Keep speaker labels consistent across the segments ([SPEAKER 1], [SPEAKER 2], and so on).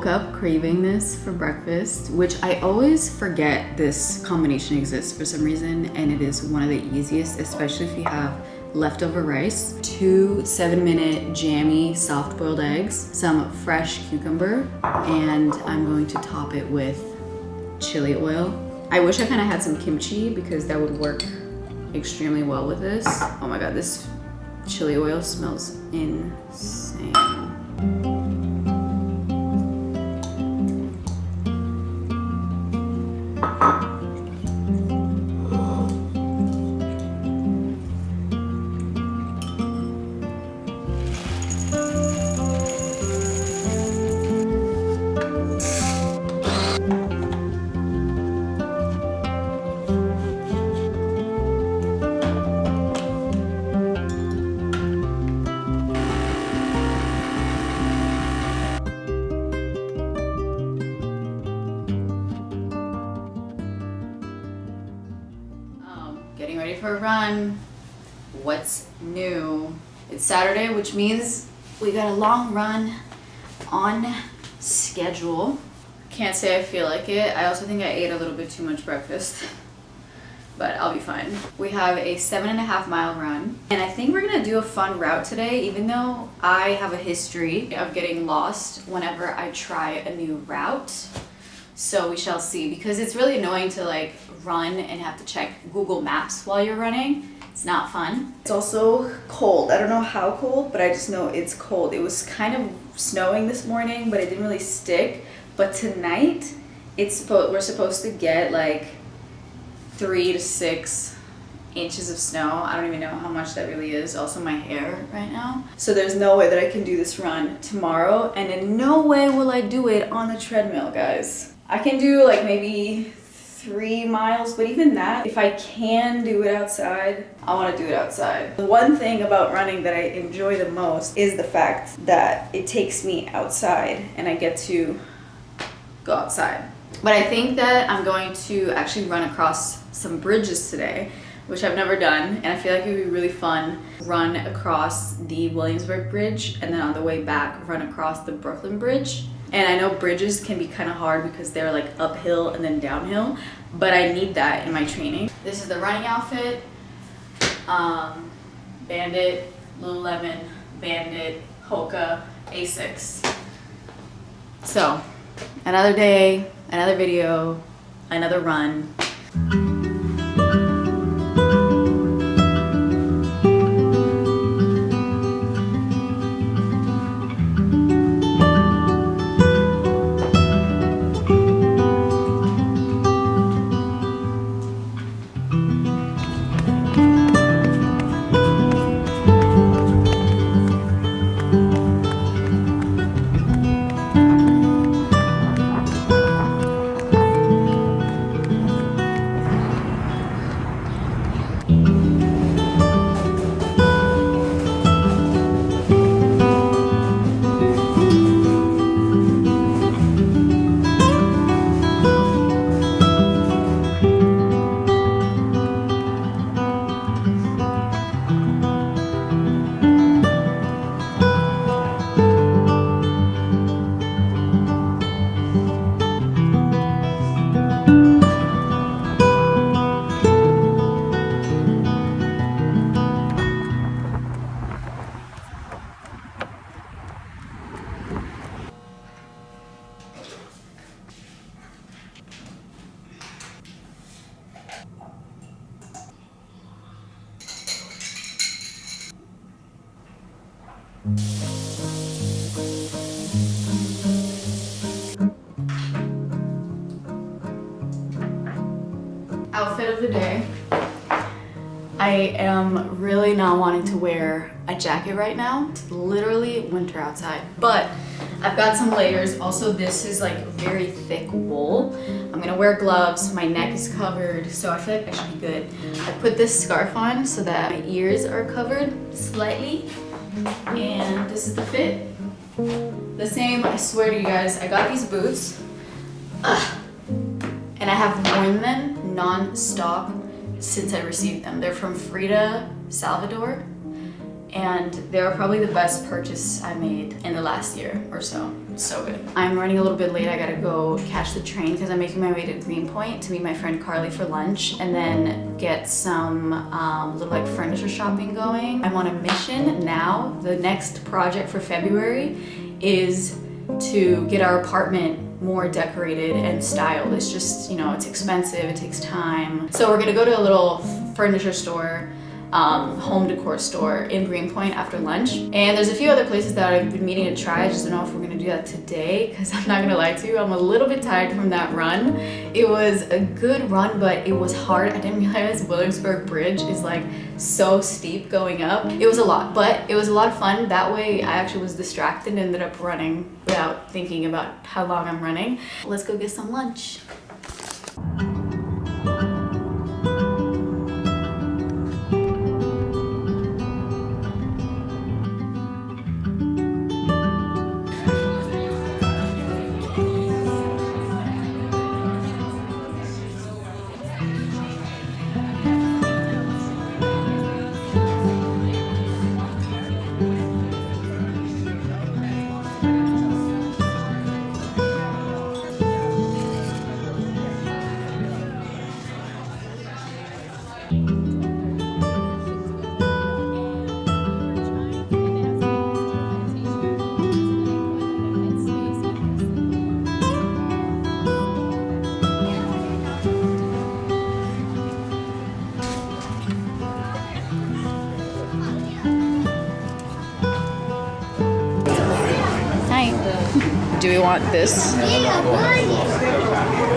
[SPEAKER 1] up craving this for breakfast, which I always forget this combination exists for some reason, and it is one of the easiest, especially if you have leftover rice, 2 7-minute jammy soft boiled eggs, some fresh cucumber, and I'm going to top it with chili oil. I wish I kind of had some kimchi because that would work extremely well with this. Oh my god, this chili oil smells insane. Getting ready for a run. What's new? It's Saturday, which means we got a long run on schedule. Can't say I feel like it. I also think I ate a little bit too much breakfast, but I'll be fine. We have a 7.5-mile run, and I think we're gonna do a fun route today, even though I have a history of getting lost whenever I try a new route. So we shall see, because it's really annoying to like run and have to check Google Maps while you're running. It's not fun. It's also cold. I don't know how cold, but I just know it's cold. It was kind of snowing this morning, but it didn't really stick. But tonight, we're supposed to get like 3 to 6 inches of snow. I don't even know how much that really is. Also my hair right now. So there's no way that I can do this run tomorrow, and in no way will I do it on the treadmill, guys. I can do like maybe 3 miles, but even that, if I can do it outside, I want to do it outside. The one thing about running that I enjoy the most is the fact that it takes me outside and I get to go outside. But I think that I'm going to actually run across some bridges today, which I've never done, and I feel like it would be really fun. Run across the Williamsburg Bridge, and then on the way back, run across the Brooklyn Bridge. And I know bridges can be kind of hard because they're like uphill and then downhill, but I need that in my training. This is the running outfit. Bandit, Lululemon, Bandit, Hoka, Asics. So, another day, another video, another run. Outfit of the day. I am really not wanting to wear a jacket right now. It's literally winter outside, but I've got some layers. Also, this is like very thick wool. I'm gonna wear gloves. My neck is covered, so I feel like I should be good. I put this scarf on so that my ears are covered slightly, and this is the fit. The same, I swear to you guys, I got these boots. And I have worn them non-stop since I received them. They're from Frida, Salvador, and they are probably the best purchase I made in the last year or so. So good. I'm running a little bit late. I gotta go catch the train because I'm making my way to Greenpoint to meet my friend Carly for lunch and then get some little like furniture shopping going. I'm on a mission now. The next project for February is to get our apartment more decorated and styled. It's just, you know, it's expensive, it takes time. So we're gonna go to a little furniture store, home decor store in Greenpoint after lunch. And there's a few other places that I've been meaning to try. I just don't know if we're gonna do that today because I'm not gonna lie to you, I'm a little bit tired from that run. It was a good run, but it was hard. I didn't realize Williamsburg Bridge is like so steep going up. It was a lot, but it was a lot of fun. That way I actually was distracted and ended up running without thinking about how long I'm running. Let's go get some lunch. Do we want this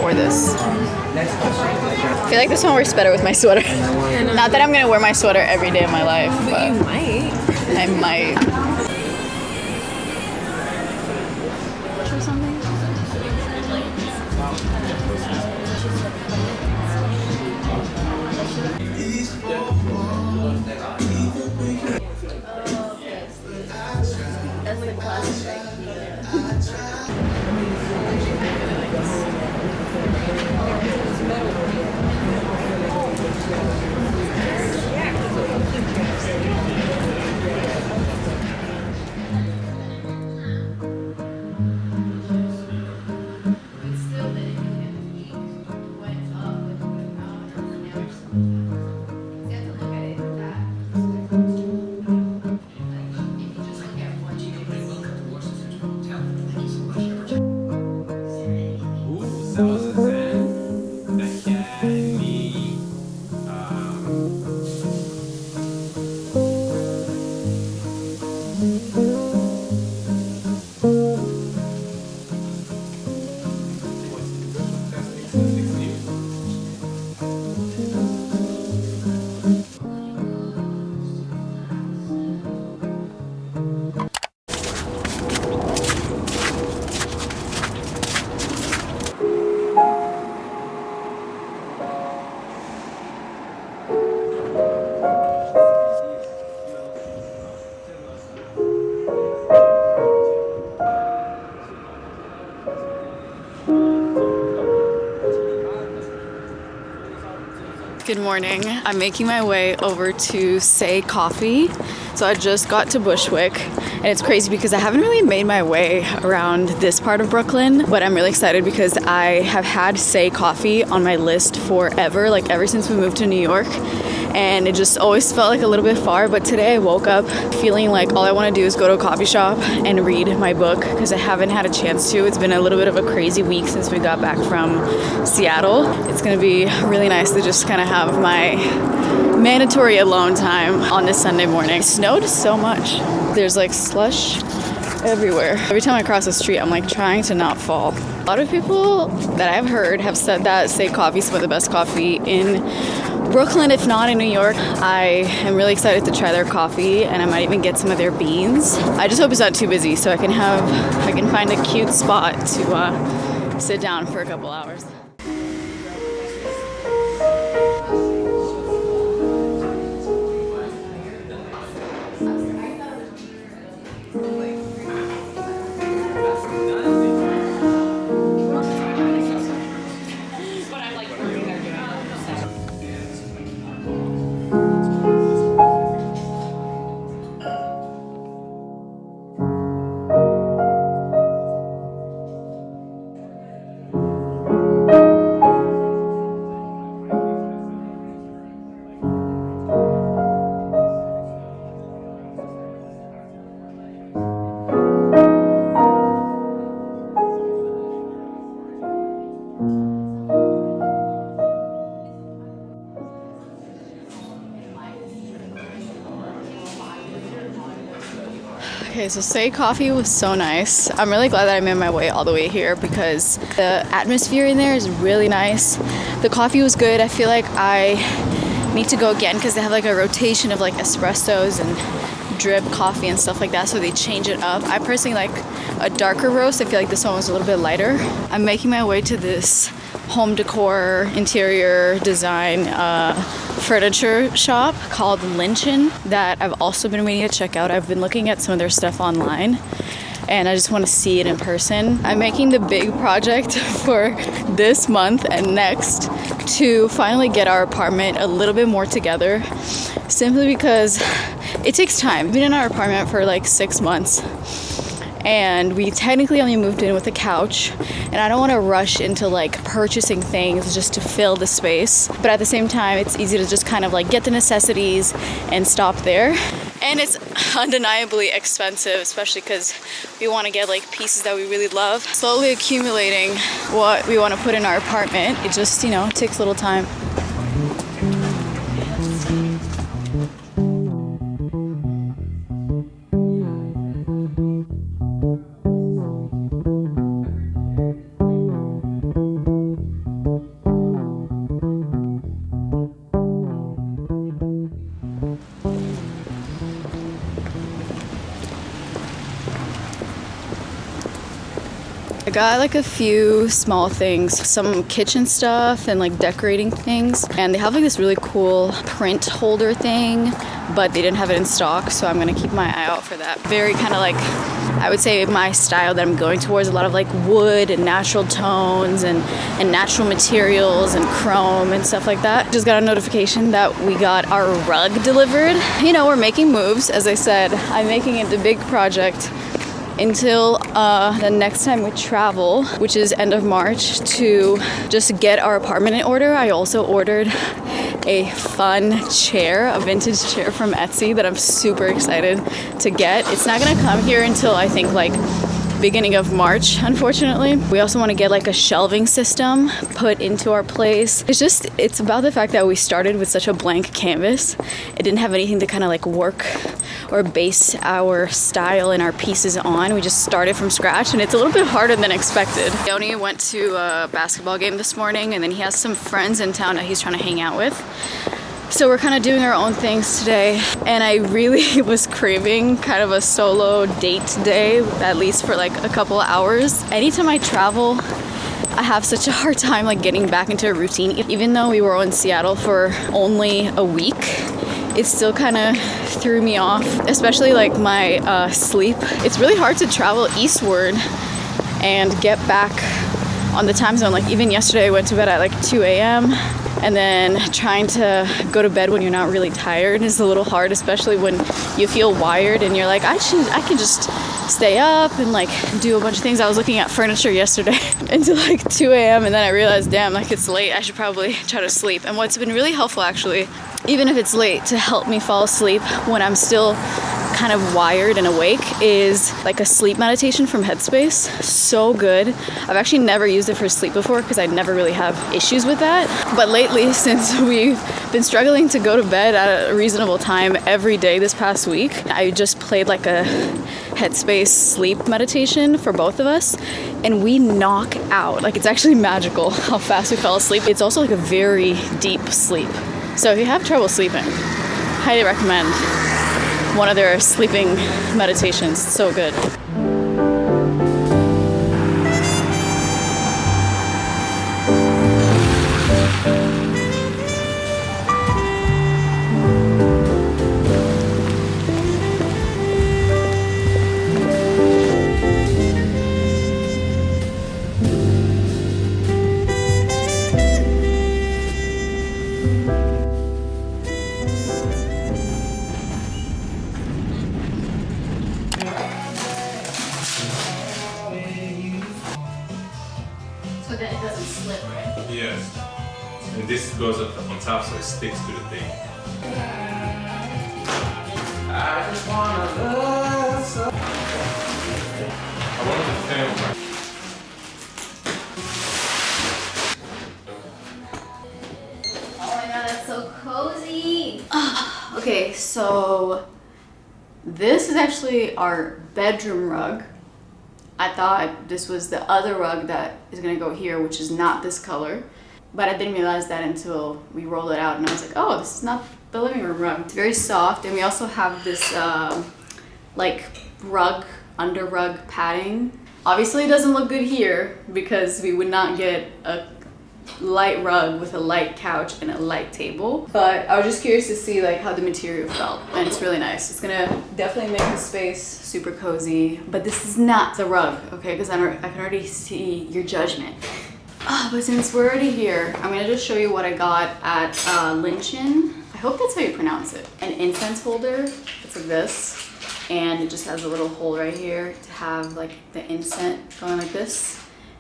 [SPEAKER 1] or this? I feel like this one works better with my sweater. Not that I'm gonna wear my sweater every day of my life, but
[SPEAKER 2] you might.
[SPEAKER 1] I might. Or something? That's the classic thing. Good morning. I'm making my way over to Say Coffee. So I just got to Bushwick and it's crazy because I haven't really made my way around this part of Brooklyn, but I'm really excited because I have had Say Coffee on my list forever, like ever since we moved to New York. And it just always felt like a little bit far, but today I woke up feeling like all I want to do is go to a coffee shop and read my book because I haven't had a chance to. It's been a little bit of a crazy week since we got back from Seattle. It's going to be really nice to just kind of have my mandatory alone time on this Sunday morning. It snowed so much. There's like slush everywhere. Every time I cross the street, I'm like trying to not fall. A lot of people that I've heard have said that Say Coffee is some of the best coffee in Brooklyn, if not in New York. I am really excited to try their coffee and I might even get some of their beans. I just hope it's not too busy so I can find a cute spot to sit down for a couple hours. Okay, so Say Coffee was so nice. I'm really glad that I made my way all the way here because the atmosphere in there is really nice. The coffee was good. I feel like I need to go again because they have like a rotation of like espressos and drip coffee and stuff like that, so they change it up. I personally like a darker roast. I feel like this one was a little bit lighter. I'm making my way to this home decor, interior design, furniture shop called Lynchen that I've also been waiting to check out. I've been looking at some of their stuff online and I just want to see it in person. I'm making the big project for this month and next to finally get our apartment a little bit more together, simply because it takes time. We've been in our apartment for like 6 months and we technically only moved in with a couch, and I don't want to rush into like purchasing things just to fill the space, but at the same time it's easy to just kind of like get the necessities and stop there. And it's undeniably expensive, especially because we want to get like pieces that we really love. Slowly accumulating what we want to put in our apartment. It just, you know, takes a little time. I got like a few small things, some kitchen stuff and like decorating things, and they have like this really cool print holder thing, but they didn't have it in stock, so I'm gonna keep my eye out for that. Very kind of like, I would say my style that I'm going towards, a lot of like wood and natural tones and natural materials and chrome and stuff like that. Just got a notification that we got our rug delivered. You know, we're making moves. As I said, I'm making it the big project until the next time we travel, which is end of March, to just get our apartment in order. I also ordered a fun chair, a vintage chair from Etsy that I'm super excited to get. It's not gonna come here until I think like beginning of March, unfortunately. We also want to get like a shelving system put into our place. It's about the fact that we started with such a blank canvas. It didn't have anything to kind of like work or base our style and our pieces on. We just started from scratch, and it's a little bit harder than expected. Yoni went to a basketball game this morning, and then he has some friends in town that he's trying to hang out with. So we're kind of doing our own things today, and I really was craving kind of a solo date day, at least for like a couple of hours. Anytime I travel, I have such a hard time like getting back into a routine. Even though we were in Seattle for only a week, it still kind of threw me off, especially like my sleep. It's really hard to travel eastward and get back on the time zone. Like even yesterday I went to bed at like 2 a.m. and then trying to go to bed when you're not really tired is a little hard, especially when you feel wired and you're like, I can just stay up and like do a bunch of things. I was looking at furniture yesterday until like 2 a.m. and then I realized, damn, like it's late. I should probably try to sleep. And what's been really helpful actually, even if it's late, to help me fall asleep when I'm still kind of wired and awake, is like a sleep meditation from Headspace. So good. I've actually never used it for sleep before because I never really have issues with that. But lately, since we've been struggling to go to bed at a reasonable time every day this past week, I just played like a Headspace sleep meditation for both of us, and we knock out. Like, it's actually magical how fast we fell asleep. It's also like a very deep sleep. So if you have trouble sleeping, highly recommend one of their sleeping meditations. It's so good. So that it doesn't slip, right?
[SPEAKER 2] Yes. And this goes up on top so it sticks to the thing. I just wanna love so. I wanted to film.
[SPEAKER 1] Oh my god, that's so cozy. Okay, so This is actually our bedroom rug. I thought this was the other rug that is gonna go here, which is not this color. But I didn't realize that until we rolled it out and I was like, oh, this is not the living room rug. It's very soft, and we also have this like rug, under rug padding. Obviously it doesn't look good here because we would not get a light rug with a light couch and a light table. But I was just curious to see like how the material felt, and it's really nice. It's gonna definitely make the space super cozy, but this is not the rug, okay? Because I can already see your judgment. But since we're already here, I'm gonna just show you what I got at Lynchen. I hope that's how you pronounce it. An incense holder. It's like this. And it just has a little hole right here to have like the incense going like this.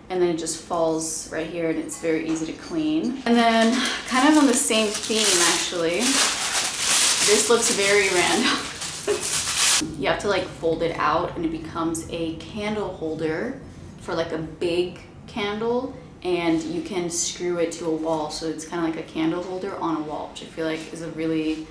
[SPEAKER 1] And then it just falls right here, and it's very easy to clean. And then kind of on the same theme actually, this looks very random. You have to like fold it out and it becomes a candle holder for like a big candle, and you can screw it to a wall. So it's kind of like a candle holder on a wall, which I feel like is a really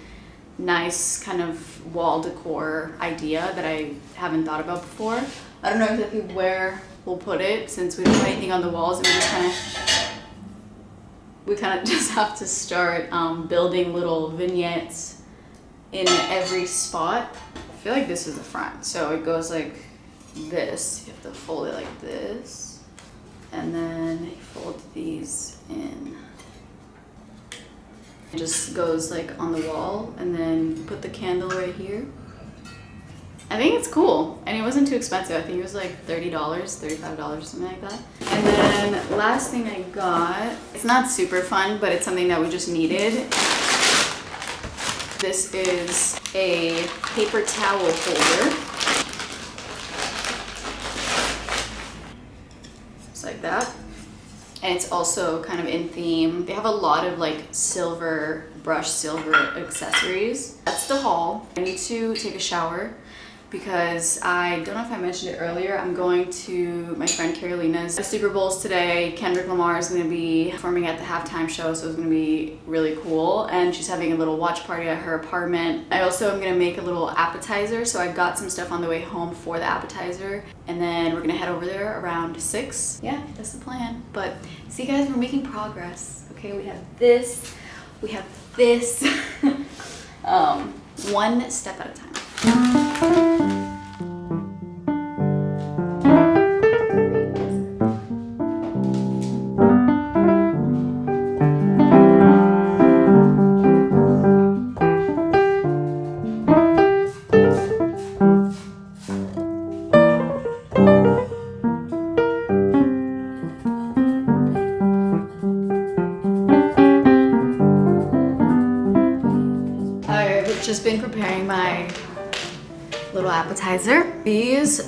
[SPEAKER 1] nice kind of wall decor idea that I haven't thought about before. I don't know exactly where we'll put it since we don't have anything on the walls, and we kind of just have to start building little vignettes in every spot. I feel like this is the front, so it goes like this. You have to fold it like this, and then you fold these in. It just goes like on the wall, and then you put the candle right here. I think it's cool, and it wasn't too expensive. I think it was like $30, $35, something like that. And then last thing I got, it's not super fun, but it's something that we just needed. This is a paper towel holder. Just like that. And it's also kind of in theme. They have a lot of like silver, brushed silver accessories. That's the haul. I need to take a shower because I don't know if I mentioned it earlier. I'm going to my friend Carolina's Super Bowls today. Kendrick Lamar is going to be performing at the halftime show, so it's going to be really cool. And she's having a little watch party at her apartment. I also am going to make a little appetizer, so I got some stuff on the way home for the appetizer. And then we're going to head over there around 6. Yeah, that's the plan. But see guys, we're making progress. Okay, we have this, we have this. One step at a time. Just been preparing my little appetizer. This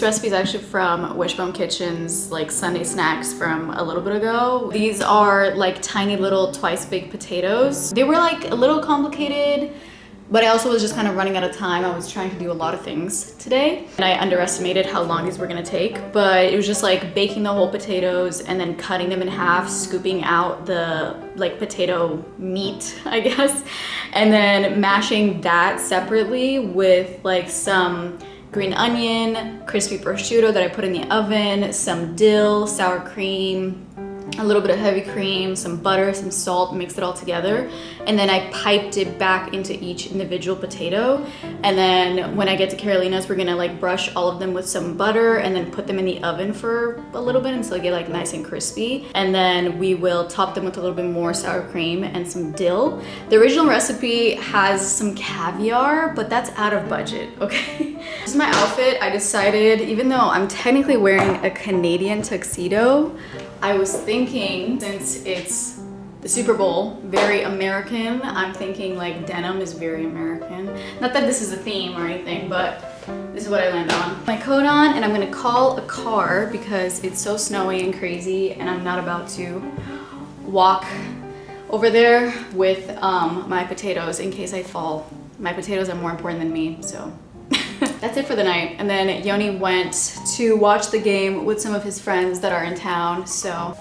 [SPEAKER 1] recipe is actually from Wishbone Kitchen's like Sunday snacks from a little bit ago. These are like tiny little twice baked potatoes. They were like a little complicated, but I also was just kind of running out of time. I was trying to do a lot of things today, and I underestimated how long these were gonna take. But it was just like baking the whole potatoes and then cutting them in half, scooping out the like potato meat, I guess, and then mashing that separately with like some green onion, crispy prosciutto that I put in the oven, some dill, sour cream, a little bit of heavy cream, some butter, some salt, mixed it all together. And then I piped it back into each individual potato. And then when I get to Carolina's, we're gonna like brush all of them with some butter and then put them in the oven for a little bit until they get like nice and crispy. And then we will top them with a little bit more sour cream and some dill. The original recipe has some caviar, but that's out of budget, okay? This is my outfit. I decided, even though I'm technically wearing a Canadian tuxedo, I was thinking, since it's the Super Bowl, very American, I'm thinking like denim is very American. Not that this is a theme or anything, but this is what I land on. My coat on, and I'm gonna call a car because it's so snowy and crazy, and I'm not about to walk over there with my potatoes in case I fall. My potatoes are more important than me, so. That's it for the night. And then Yoni went to watch the game with some of his friends that are in town, so.